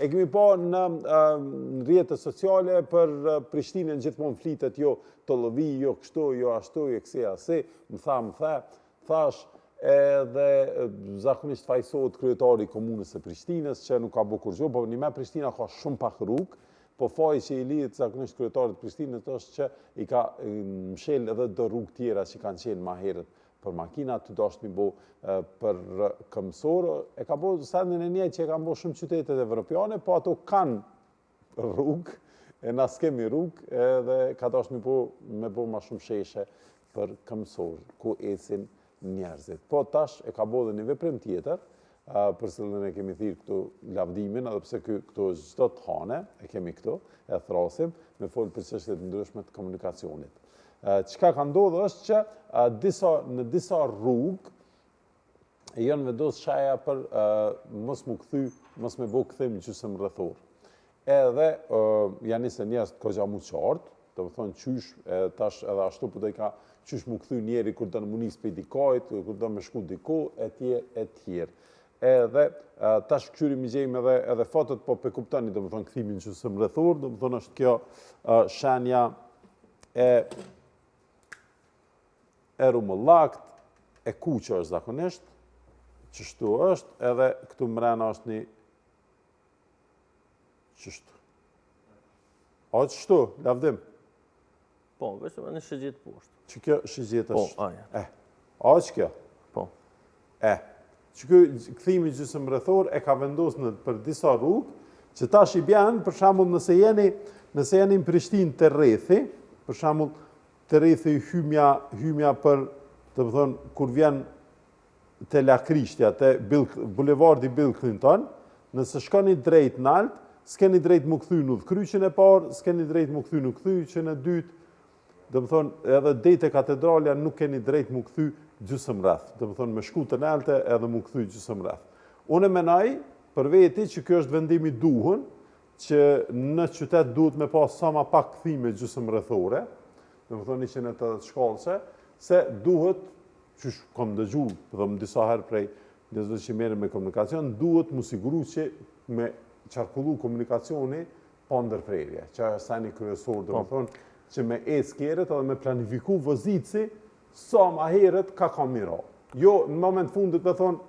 E kemi pa në rrjetet sociale për Prishtinën gjithmonë flitet jo të lëvi, jo kështu, jo ashtu, jo kësi asi, më thash, edhe zakonisht fajsohet kryetari i komunës së Prishtinës që nuk ka bërë kurrë, po një me Prishtina ka shumë pak rrugë, po faji që i lidhet zakonisht kryetarit Prishtinës është që i ka mshel edhe do rrugë tjera që kanë qenë ma herët për makina, të dashtë mi bo për këmësorë. E ka bo sendin e një që e kanë bo shumë qytetet evropiane, po ato kanë rrugë, e na s'kemi rrugë, edhe ka dashtë me bo ma shumë sheshe për këmësorë, ku ecin njerëzit. Po tash e ka bo dhe një veprim tjetër, përse ne kemi thirë këtu lavdimin, edhe pse këtu është çdo të hane, e kemi këtu, e thrasim, me folë për çështjet ndryshme të komunikacionit. Çka ka ndodhur është që në disa rrugë janë vendosur shaja për mos me bë kthim gjysmë rrethor. Edhe janë nisë njerëz të kogja më qartë, do të thonë qysh tash edhe ashtu po do i ka qysh mu kthy njeri kur do në munis për dikajt, kur do me shku diku, etj. Edhe tash këqyrim i gjejmë edhe fotot, po pe kuptoni, do të thonë kthimin gjysmë rrethor, do të thonë është kjo shenja e rumëllakt, e kuqë është zakonisht, qështu është, edhe këtu mrena është një qështu. A qështu, lavdim? Po, vështëm e një shëgjet poshtë. Që kjo shëgjet është? Po, aja. A që kjo? Po. Që kjo këthimi gjysmë rrethor e ka vendosur për disa rrugë, që tash i bjanë, për shembull nëse jeni në Prishtinë të rrethi, për shembull të rrethi hymja për, të më thonë, kur vjen të Lakrishtja, të bulevardi Bill Clinton, nëse shkoni drejt në alt, s'keni drejt më kthy në udhkryqin e parë, s'keni drejt më kthy në udhkryqin e dytë, dhe më thonë, edhe dejt e katedralja nuk keni drejt më kthy gjysmë rreth, dhe më thonë, me shku të nalte edhe më kthy gjysmë rreth. Unë menaj, për veti që kjo është vendimi duhur, që në qytet duhet me pas sa ma pak kthime gjysmë rrethore, dhe më thonë 180 shkallëse, se duhet, që kom dëgju, dhe më disa herë prej njëzve që merren me komunikacion, duhet mu siguru që me qarkullu komunikacioni pa ndërprerje, që është sani kryesor, dhe më thonë, që me kjerët edhe me planifiku vëzici, sa ma herët ka mira. Jo, në moment fundit me thonë,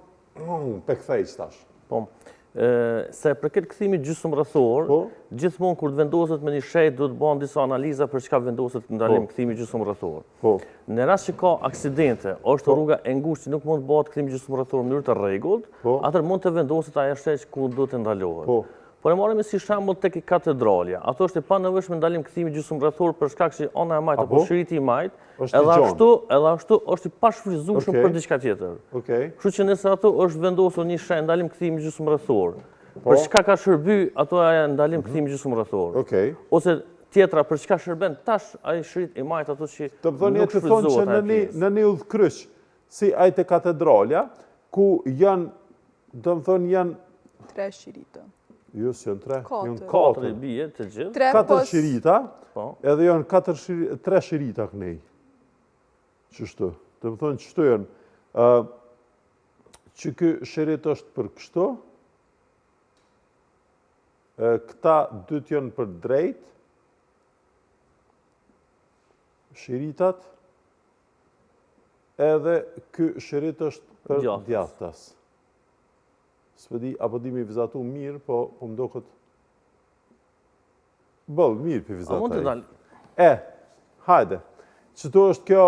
pe kthej qëtash. Po, se për këtë këthimi gjysmë rrethor, gjithmonë kur të vendoset me një shejt, do të bëhen disa analiza për çka vendoset ndalim këthimi gjysmë rrethor. Në rast që ka aksidente, është rruga e ngushtë që nuk mund të bëhet këthimi gjysmë rrethor në mënyrë të rregullt, atëherë mund të vendoset ajo shejt ku do të ndalohet. Por e marrim si shembull tek katedralja. Ato është e panevojshme ndalim kthimi gjysmë rrethor për shkak se ona e majt apo shiriti i majt, edhe ashtu është i pashfryzueshëm për diçka tjetër. Kështu që nëse ato është vendosur një shenjë ndalim kthimi gjysmë rrethor, për çka ka shërby ato ndalim kthimi gjysmë rrethor. Ose tjetra për çka shërben tash ai shirit i majt ato që do të thonë të thonë që në një udhkryq si ai te katedralja ku janë do të thonë janë 3 shirita. Jo, si janë 3, janë 4 i bie të gjithë. 4 shirita, edhe janë 3 shirita kënej. Qështu? Dhe më thonë qështu janë? Që kë shirit është për kështu, këta dytë janë për drejt, shiritat, edhe kë shirit është për djathtas. S'pedi, apo di me vizatu mirë, po më do këtë... Bëllë, mirë për vizataj. A mund të dalë? Hajde. Qëto është kjo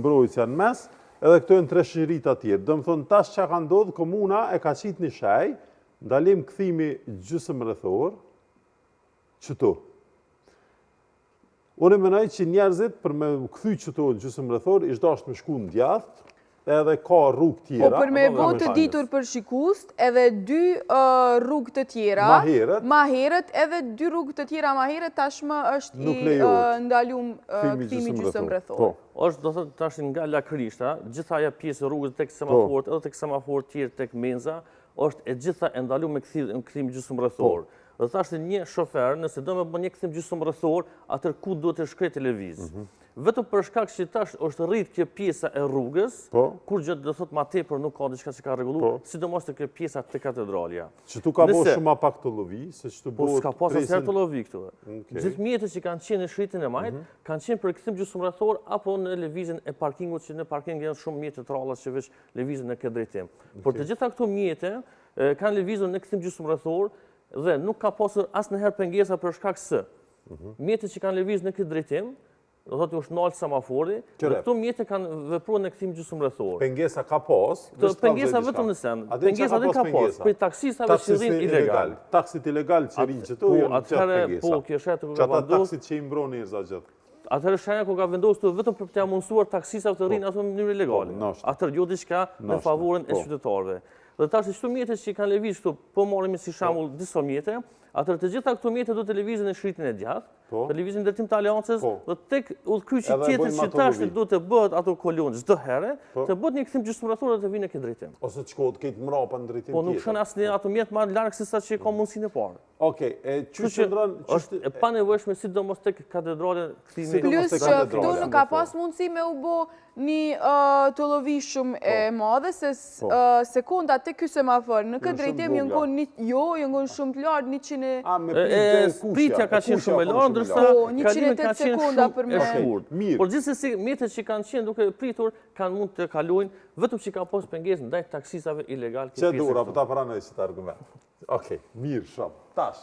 mbrojtësja në mes, edhe këto e në 3 shirita tjerë. Dëmë thonë, tash që ka ndodhë, komuna e ka qitë një shaj, ndalim këthimi gjysmë rrethor, qëto. Unë e menaj që njerëzit, për me këthy qëto gjysmë rrethor, ishtë dashtë me shku në djathtë, edhe ka rrugë tjera. Po për me bo të ditur për shikust, edhe 2 rrugë të tjera, ma herët, edhe 2 rrugë të tjera ma herët, tashmë është i ndalum këthimi gjysmë rrethor. Është do thotë tash nga Lakrishta, gjitha ajo pjesë rrugës tek semaforët, edhe tek semaforët tjerë tek menza, është e gjitha e ndalum me këthimi gjysmë rrethor. Dhe thashtë një shofer, nëse do me bë një kthim gjysmërrethor, atër ku do të shkret televiz. Vetëm për shkak që tash është rrit kjo pjesa e rrugës, kur gjë do thot ma tepër nuk ka diçka që ka rregulluar, sidomos te kjo pjesa te katedralja. Që tu ka bërë shumë pak të lovi, se që tu bëhet s'ka pas asnjëherë të lovi këtu. Gjithë mjetët që kanë qenë në shritin e majt, kanë qenë për kthim gjysmërrethor apo në lëvizjen e parkingut, që në parking janë shumë mjete të rralla që veç lëvizën në këtë drejtim. Por të gjitha këto mjete kanë lëvizur në kthim gjysmërrethor dhe nuk ka pasur asnjëherë pengesa për shkak se mjetët që kanë lëvizur në këtë drejtim, do thotë është nalë semafori, dhe këto mjete kanë vepruar në kthim gjysmërrethor. Pengesa ka pas? Pengesa vetëm në sen. Pengesa dhe ka pas, për taksisave që rrinë ilegal. Taksit ilegal që rinë që tu, janë qëtë pengesa. Po, kjo shetë ku ka vendosur. Që ata taksit që i mbron njerëza gjithë. Atëherë shenja ku ka vendosur vetëm për t'ia mundësuar taksisave të rrinë ato në mënyrë ilegale. Atëherë jo diçka në favorin e qytetarëve. Dhe tash çdo mjetet që kanë lëviz këtu, po marrim si shembull disa mjete, atëherë të gjitha këto mjete do të lëvizin në shritin e gjatë, të lëvizin ndërtim të aleancës, dhe tek udhkyçi tjetër që tash do të bëhet ato kolon çdo herë, të bëhet një kthim gjysmërrethor dhe të vinë në këtë drejtim. Ose të shkohet këtë mrapa në drejtim tjetër. Po nuk shkon asnjë ato mjet më larg se sa që ka mundësinë e parë. Okej, është e panevojshme sidomos tek katedrala kthimi. Plus që këtu nuk ka pas mundësi me u bë një të lovi shumë e madhe, se sekonda tek ky semafor në këtë drejtim janë shumë të lartë 100. Pritja ka qenë shumë e lartë, ndërsa kalimi ka qenë shumë e shkurtë. Por gjithsesi mjetet që kanë qenë duke pritur kanë mund të kalojnë vetëm që ka pas pengesë ndaj taksisave ilegal. Çe dura, po ta pranoj si argument. Okej, mirë, shumë. Tash.